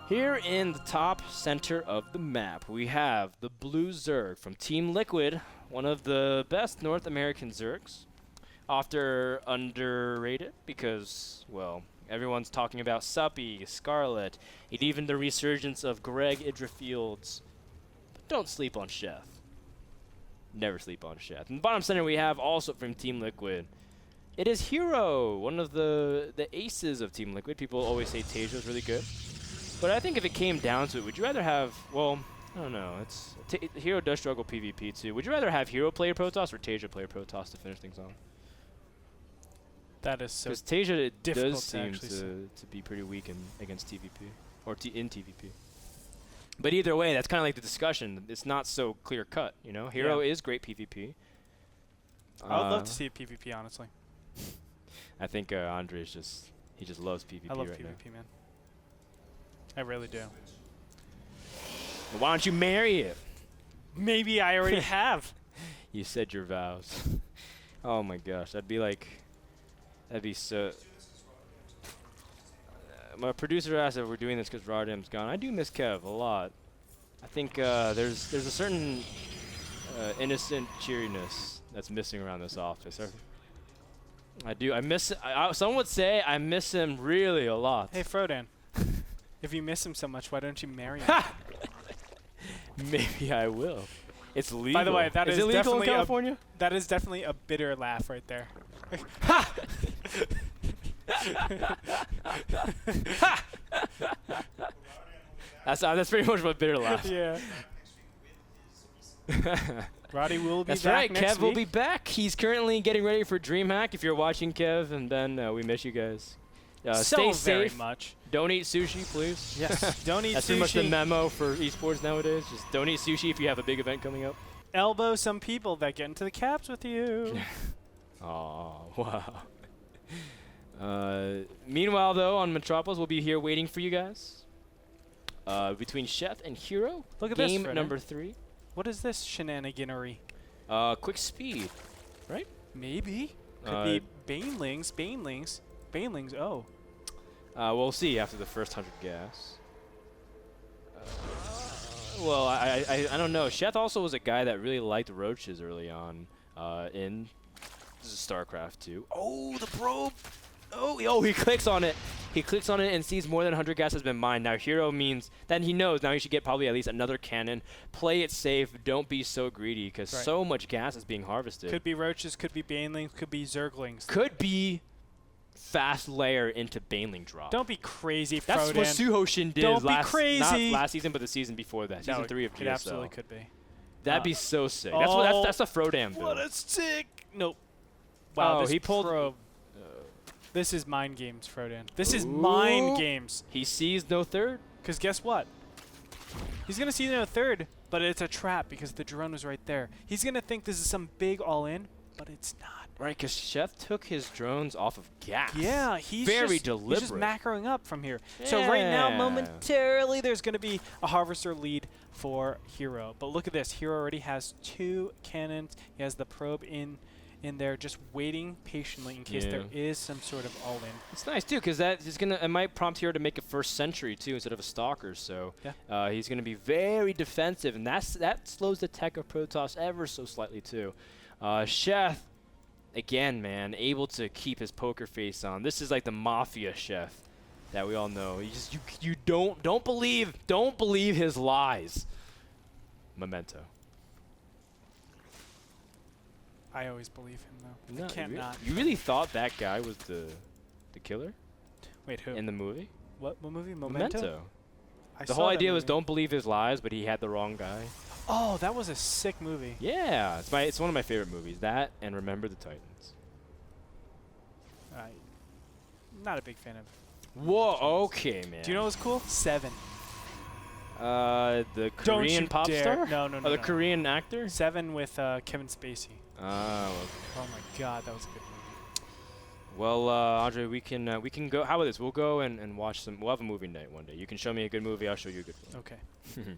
Here in the top center of the map, we have the Blue Zerg from Team Liquid, one of the best North American Zergs. Often underrated because, well, everyone's talking about Suppy, Scarlet, and even the resurgence of Greg Idrifields. But don't sleep on Sheth. Never sleep on Sheth. In the bottom center, we have also from Team Liquid. It is Hero, one of the aces of Team Liquid. People always say Tasia is really good. But I think if it came down to it, would you rather have, well, I don't know. Hero does struggle PvP too. Would you rather have Hero play Protoss or Tasia play Protoss to finish things off? That is so Because Tasia difficult does seem to be pretty weak against TvP, or in TvP. But either way, that's kind of like the discussion. It's not so clear cut, you know? Hero is great PvP. I would love to see a PvP, honestly. I think Andre's he just loves PvP I love right PvP, now. man. I really do. Well, why don't you marry it? Maybe I already have. You said your vows. Oh my gosh, that'd be so. My producer asked if we're doing this because Rodam's gone. I do miss Kev a lot. I think there's a certain innocent cheeriness that's missing around this office. I do. I miss. Some would say I miss him really a lot. Hey, Frodan. If you miss him so much, why don't you marry him? Maybe I will. It's legal. By the way, that is it legal definitely in California? That is definitely a bitter laugh right there. Ha! That's pretty much a bitter laugh. Yeah. Roddy will be That's back right. next Kev will week. be back. He's currently getting ready for DreamHack. If you're watching, Kev and Ben, we miss you guys. Stay very safe. much. Don't eat sushi, please. Yes. Don't eat That's sushi. pretty much the memo for esports nowadays. Just don't eat sushi if you have a big event coming up. Elbow some people that get into the caps with you. Oh, wow. Meanwhile, though, on Metropolis, we'll be here waiting for you guys. Between Sheth and Hero. Look at game this, number 3. What is this shenaniganery? Quick speed, right? Maybe. Could be Banelings. Banelings, oh. We'll see after the first 100 gas. Well, I don't know. Sheth also was a guy that really liked roaches early on in StarCraft 2. Oh, the probe! Oh, he clicks on it. He clicks on it and sees more than 100 gas has been mined. Now, Hero means that he knows now he should get probably at least another cannon. Play it safe. Don't be so greedy because so much gas is being harvested. Could be roaches, could be banelings, could be zerglings. Could be fast layer into baneling drop. Don't be crazy, Frodan. That's what Suhoshin did Don't be not crazy. last season, but the season before that. Season 3 of GSL. It absolutely could be. That'd be so sick. That's a Frodan build. What a sick. Nope. Wow, he pulled. Probe. This is mind games, Frodan. This is mind games. He sees no third. Because guess what? He's going to see no third, but it's a trap because the drone was right there. He's going to think this is some big all-in, but it's not. Right, because Sheth took his drones off of gas. Yeah, he's very just, deliberate. He's just macroing up from here. Yeah. So right now, momentarily, there's going to be a harvester lead for Hero. But look at this. Hero already has 2 cannons. He has the probe in there just waiting patiently in case there is some sort of all-in. It's nice, too, because that is gonna, it might prompt Hero to make a first sentry, too, instead of a stalker. So he's going to be very defensive, and that slows the tech of Protoss ever so slightly, too. Sheth, again, man, able to keep his poker face on. This is like the Mafia Sheth that we all know. You don't believe his lies. Memento. I always believe him, though. No, I can't not. You really thought that guy was the killer? Wait, who? In the movie? What movie? Memento? The whole idea was don't believe his lies, but he had the wrong guy. Oh, that was a sick movie. Yeah, it's one of my favorite movies. That and Remember the Titans. Not a big fan of. Whoa, okay, man. Do you know what's cool? 7. The Korean pop star? No. The Korean actor? 7 with Kevin Spacey. Oh, okay. Oh my God, that was a good movie. Well, Andre, we can go. How about this? We'll go and watch some. We'll have a movie night one day. You can show me a good movie. I'll show you a good one. Okay,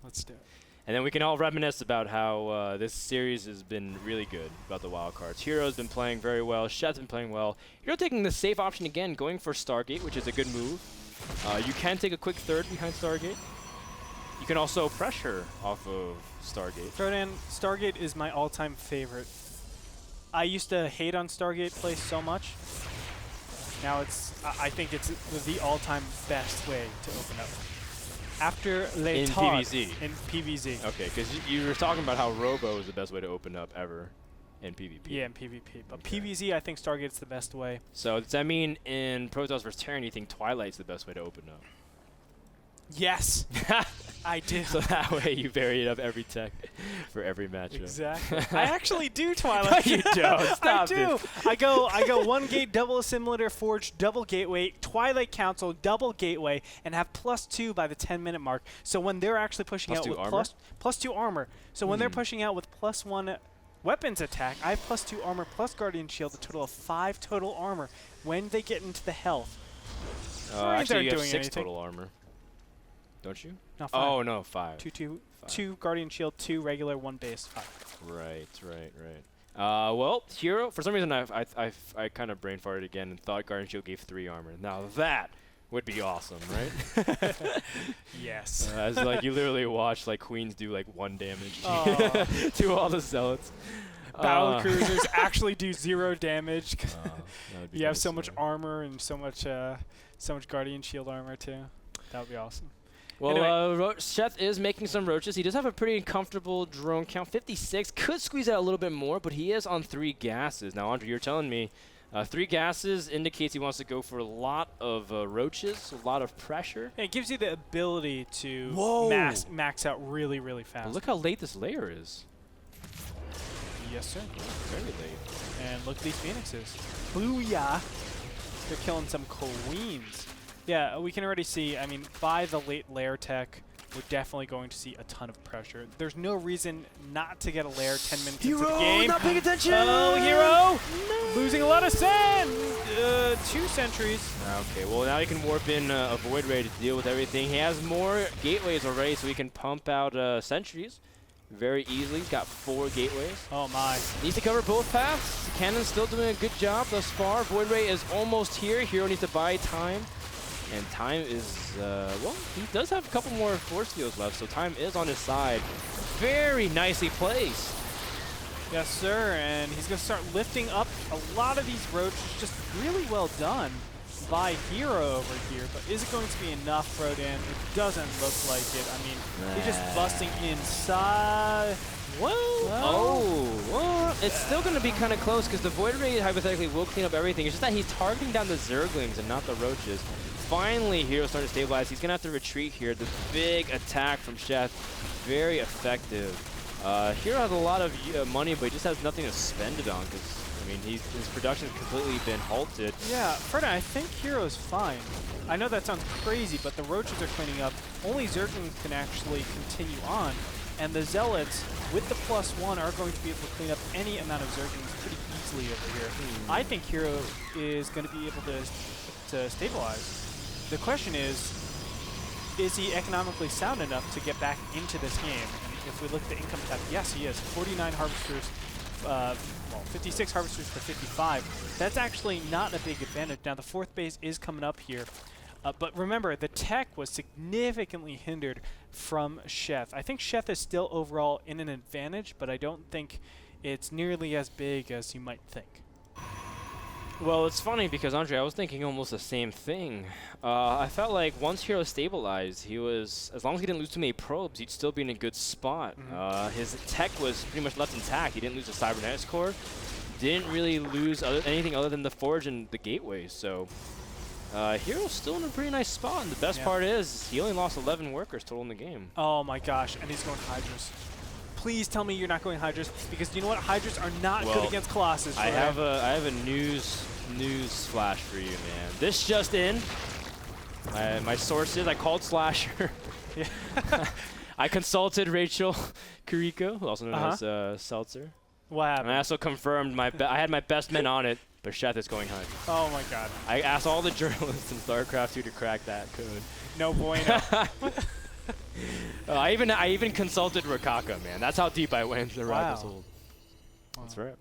let's do it. And then we can all reminisce about how this series has been really good about the WildCards. Hero's been playing very well. Sheth's been playing well. Hero taking the safe option again, going for Stargate, which is a good move. You can take a quick third behind Stargate. You can also pressure off of Stargate. Frodan, Stargate is my all-time favorite. I used to hate on Stargate play so much. Now I think it's the all-time best way to open up. After Les In Togs PvZ. In PvZ. Okay, because you were talking about how Robo is the best way to open up ever in PvP. Yeah, in PvP. But Okay. PvZ, I think Stargate's the best way. So does that mean in Protoss vs. Terran you think Twilight's the best way to open up? Yes, I do. So that way you vary it up every tech for every matchup. Exactly. I actually do Twilight. No, you don't. Stop I do. it. I go 1 gate, double assimilator, forge, double gateway, Twilight Council, double gateway, and have +2 by the 10-minute mark. So when they're actually pushing Plus out two with armor? +2 armor. So when they're pushing out with +1 weapons attack, I have +2 armor plus Guardian Shield, a total of 5 total armor when they get into the health. Marines Actually, aren't you have doing 6 anything. total armor. Don't you? No, 5. Oh, no, 5. 2 Guardian Shield, 2 regular, 1 base, 5. Right. Well, Hero, for some reason I kind of brain farted again and thought Guardian Shield gave 3 armor. Now that would be awesome, right? Yes. As like you literally watch like Queens do like 1 damage Aw. to all the zealots. Battle cruisers actually do 0 damage. That would be You have nice, so much yeah. armor and so much Guardian Shield armor too. That would be awesome. Well, Anyway. Sheth is making some roaches. He does have a pretty comfortable drone count, 56. Could squeeze out a little bit more, but he is on 3 gases. Now, Andre, you're telling me 3 gases indicates he wants to go for a lot of roaches, a lot of pressure. Yeah, it gives you the ability to Whoa. max out really, really fast. But look how late this layer is. Yes, sir. Very late. And look at these phoenixes. Booyah! They're killing some queens. Yeah, we can already see, I mean, by the late lair tech, we're definitely going to see a ton of pressure. There's no reason not to get a lair 10 minutes into the game. Not paying attention! Oh, Hero! No. Losing a lot of sand! 2 sentries. Okay, well now he can warp in a Void Ray to deal with everything. He has more gateways already, so he can pump out sentries very easily. He's got 4 gateways. Oh, my. Needs to cover both paths. Cannon's still doing a good job thus far. Void Ray is almost here. Hero needs to buy time. And time is, well, he does have a couple more force fields left, so time is on his side. Very nicely placed. Yes, sir, and he's going to start lifting up a lot of these roaches. Just really well done by Hero over here, but is it going to be enough, Frodan? It doesn't look like it. I mean, he's just busting inside. Whoa! Well, it's still going to be kind of close because the Void Ray hypothetically will clean up everything. It's just that he's targeting down the Zerglings and not the roaches. Finally, Hero's starting to stabilize. He's going to have to retreat here. The big attack from Sheth, very effective. Hero has a lot of money, but he just has nothing to spend it on because, I mean, his production's completely been halted. Yeah, Frodan, I think Hero's fine. I know that sounds crazy, but the roaches are cleaning up. Only Zerglings can actually continue on, and the Zealots, with the +1, are going to be able to clean up any amount of Zerglings pretty easily over here. I think Hero is going to be able to stabilize. The question is he economically sound enough to get back into this game? And if we look at the income tab, yes, he is. 49 harvesters, well, 56 harvesters for 55. That's actually not a big advantage. Now, the 4th base is coming up here. But remember, the tech was significantly hindered from Sheth. I think Sheth is still overall in an advantage, but I don't think it's nearly as big as you might think. Well, it's funny because, Andre, I was thinking almost the same thing. I felt like once Hero stabilized, he was, as long as he didn't lose too many probes, he'd still be in a good spot. His tech was pretty much left intact. He didn't lose the cybernetics core, didn't really lose anything other than the forge and the gateway. So Hero's still in a pretty nice spot. And the best part is he only lost 11 workers total in the game. Oh my gosh, and he's going Hydras. Please tell me you're not going Hydras, because you know what? Hydras are not good against Colossus. I have a news flash for you, man. This just in. My sources, I called Slasher. I consulted Rachel Kiriko, who also known as Seltzer. What happened? And I also confirmed I had my best men on it, but Sheth is going Hydra. Oh my god. I asked all the journalists in StarCraft 2 to crack that code. No bueno. I even consulted Rakaka, man. That's how deep I went into the Rivals Hold. That's right.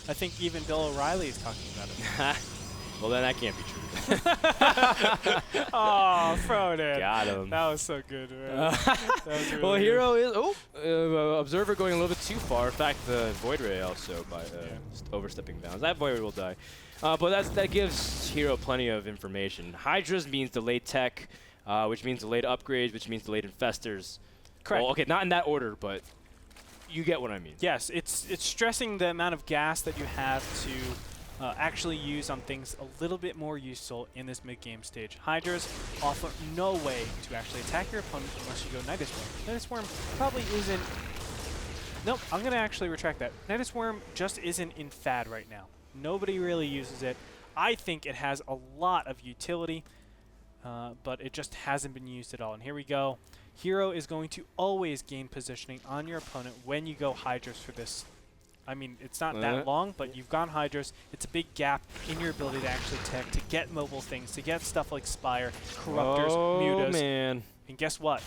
I think even Bill O'Reilly is talking about it. Well, then that can't be true. Oh, Frodan. Got him. That was so good, man. That was really Well, good. Hero is Observer going a little bit too far. In fact, the Void Ray also by overstepping bounds. That Void Ray will die. But that gives Hero plenty of information. Hydras means delayed tech, which means delayed upgrades, which means delayed infestors. Correct. Well, okay, not in that order, but you get what I mean. Yes, it's stressing the amount of gas that you have to actually use on things a little bit more useful in this mid-game stage. Hydras offer no way to actually attack your opponent unless you go Nidus Worm. Nidus Worm probably isn't... Nope, I'm going to actually retract that. Nidus Worm just isn't in fad right now. Nobody really uses it. I think it has a lot of utility, but it just hasn't been used at all. And here we go. Hero is going to always gain positioning on your opponent when you go Hydras for this. I mean, it's not that long, but you've gone Hydras. It's a big gap in your ability to actually tech, to get mobile things, to get stuff like Spire, Corruptors, Mutas. Oh, man. And guess what?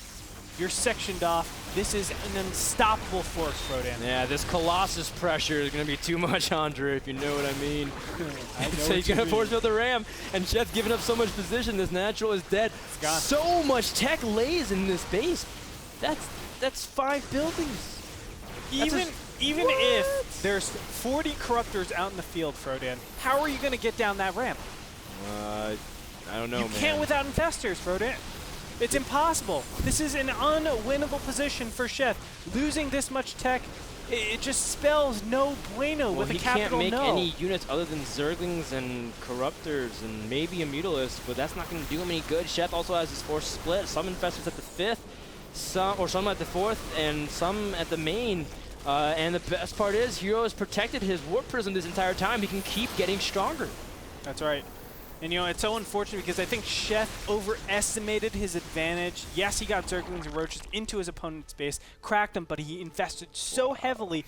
You're sectioned off. This is an unstoppable force, Frodan. Yeah, this Colossus pressure is going to be too much, Andre, if you know what I mean. I know So you're going to force field the Ram, and Sheth's giving up so much position. This natural is dead. It's gone. So much tech lays in this base. That's 5 buildings. Even if there's 40 Corruptors out in the field, Frodan, how are you going to get down that ramp? I don't know, You can't without Infestors, Frodan. It's impossible. This is an unwinnable position for Sheth. Losing this much tech, it just spells no bueno with a capital no. He can't make any units other than Zerglings and Corruptors and maybe a Mutalisk, but that's not going to do him any good. Sheth also has his force split. Some Infestors at the 5th, some at the 4th, and some at the main. And the best part is, Hero has protected his Warp Prism this entire time. He can keep getting stronger. That's right. And, you know, it's so unfortunate because I think Sheth overestimated his advantage. Yes, he got Zerglings and Roaches into his opponent's base, cracked him, but he invested so heavily,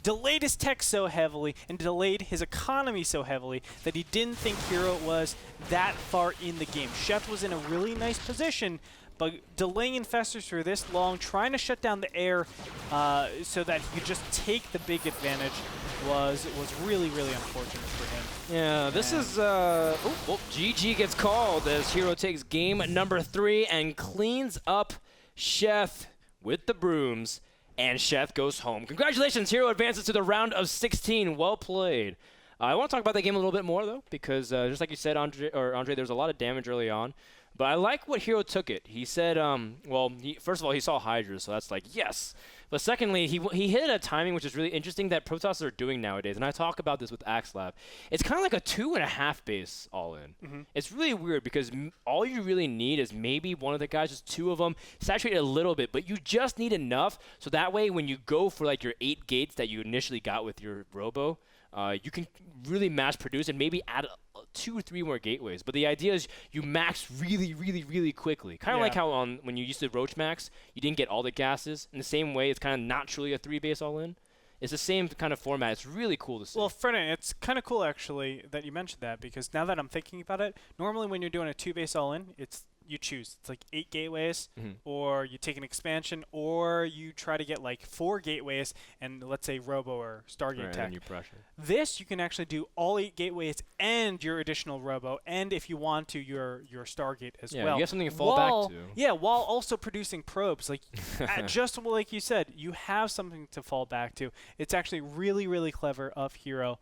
delayed his tech so heavily, and delayed his economy so heavily that he didn't think Hero was that far in the game. Sheth was in a really nice position, but delaying Infestors for this long, trying to shut down the air so that he could just take the big advantage was really, really unfortunate for him. Yeah, this is, GG gets called as Hero takes game number 3 and cleans up Sheth with the brooms, and Sheth goes home. Congratulations, Hero advances to the round of 16. Well played. I want to talk about that game a little bit more, though, because just like you said, Andre, there was a lot of damage early on. But I like what Hero took it. He said, first of all, he saw Hydra, so that's like, yes. But secondly, he hit a timing which is really interesting that Protoss are doing nowadays. And I talk about this with Axlab. It's kind of like a 2.5 base all-in. It's really weird because all you really need is maybe one of the guys, just 2 of them, saturate a little bit. But you just need enough so that way when you go for like your 8 gates that you initially got with your Robo, you can really mass produce and maybe add 2 or 3 more gateways. But the idea is you max really, really, really quickly. Kind of like how when you used to Roach max, you didn't get all the gases. In the same way, it's kind of not truly a 3-base all-in. It's the same kind of format. It's really cool to see. Well, Frodan, it's kind of cool, actually, that you mentioned that, because now that I'm thinking about it, normally when you're doing a 2-base all-in, you choose. It's like 8 gateways, or you take an expansion, or you try to get like 4 gateways and let's say Robo or Stargate tech. And you pressure. This you can actually do all 8 gateways and your additional Robo, and if you want to, your Stargate as well. Yeah, you have something to fall back to. Yeah, while also producing probes. Like just like you said, you have something to fall back to. It's actually really, really clever of Hero.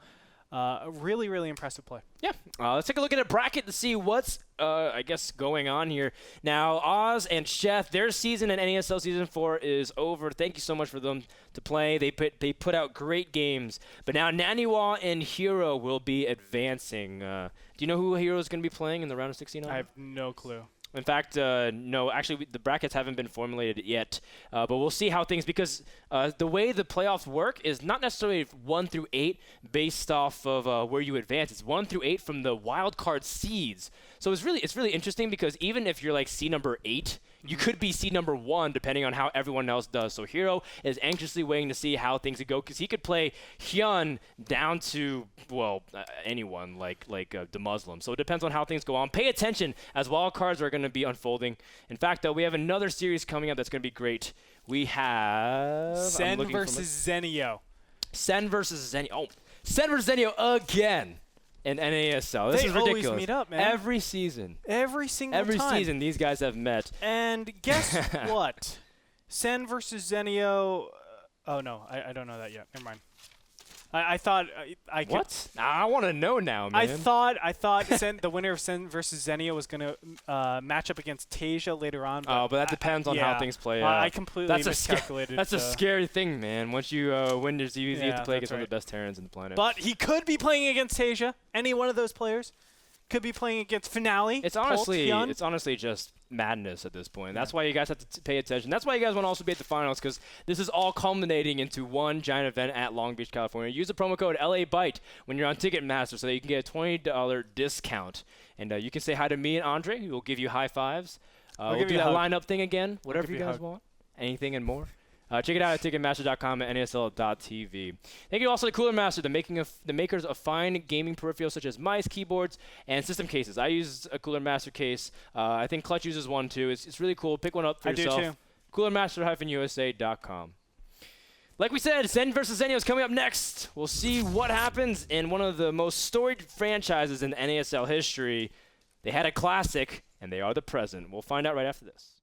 Really, really impressive play. Yeah. Let's take a look at a bracket to see what's, I guess, going on here. Now, Oz and Sheth, their season in NASL Season 4 is over. Thank you so much for them to play. They put out great games. But now Naniwa and Hero will be advancing. Do you know who Hero is going to be playing in the round of 16? I have no clue. In fact, no, actually, the brackets haven't been formulated yet, but we'll see how things, because the way the playoffs work is not necessarily 1 through 8 based off of where you advance. It's 1 through 8 from the wildcard seeds. So it's really interesting because even if you're like seed number 8, you could be seed number 1 depending on how everyone else does. So Hero is anxiously waiting to see how things go because he could play Hyun down to, well, anyone like the Muslim. So it depends on how things go on. Pay attention as wildcards are going to be unfolding. In fact, though, we have another series coming up that's going to be great. We have Sen versus Zenio. Sen versus Zenio. Oh, Sen versus Zenio again. in NASL. This They is always ridiculous. meet up, man. Every season. Every single Every time. season, these guys have met. And guess what? Sen versus Zenio. Oh no, I don't know that yet. Never mind. I thought I could. What? I want to know now, man. I thought the winner of Sen versus Zenio was going to match up against Tasia later on. But but that depends on how things play out. I completely miscalculated. That's a scary thing, man. Once you win, you have to play against one of the best Terrans in the planet. But he could be playing against Tasia. Any one of those players could be playing against Finale. It's honestly just madness at this point. That's why you guys have to pay attention. That's why you guys want to also be at the finals, because this is all culminating into one giant event at Long Beach, California. Use the promo code LABYTE when you're on Ticketmaster so that you can get a $20 discount. And you can say hi to me and Andre, who will give you high fives. We'll do that lineup thing again, whatever you guys want. Anything and more. Check it out at Ticketmaster.com and NASL.tv. Thank you also to Cooler Master, the makers of fine gaming peripherals such as mice, keyboards, and system cases. I use a Cooler Master case. I think Clutch uses one too. It's really cool. Pick one up for yourself. I do too. Coolermaster-USA.com. Like we said, Zen versus Zenio is coming up next. We'll see what happens in one of the most storied franchises in NASL history. They had a classic, and they are the present. We'll find out right after this.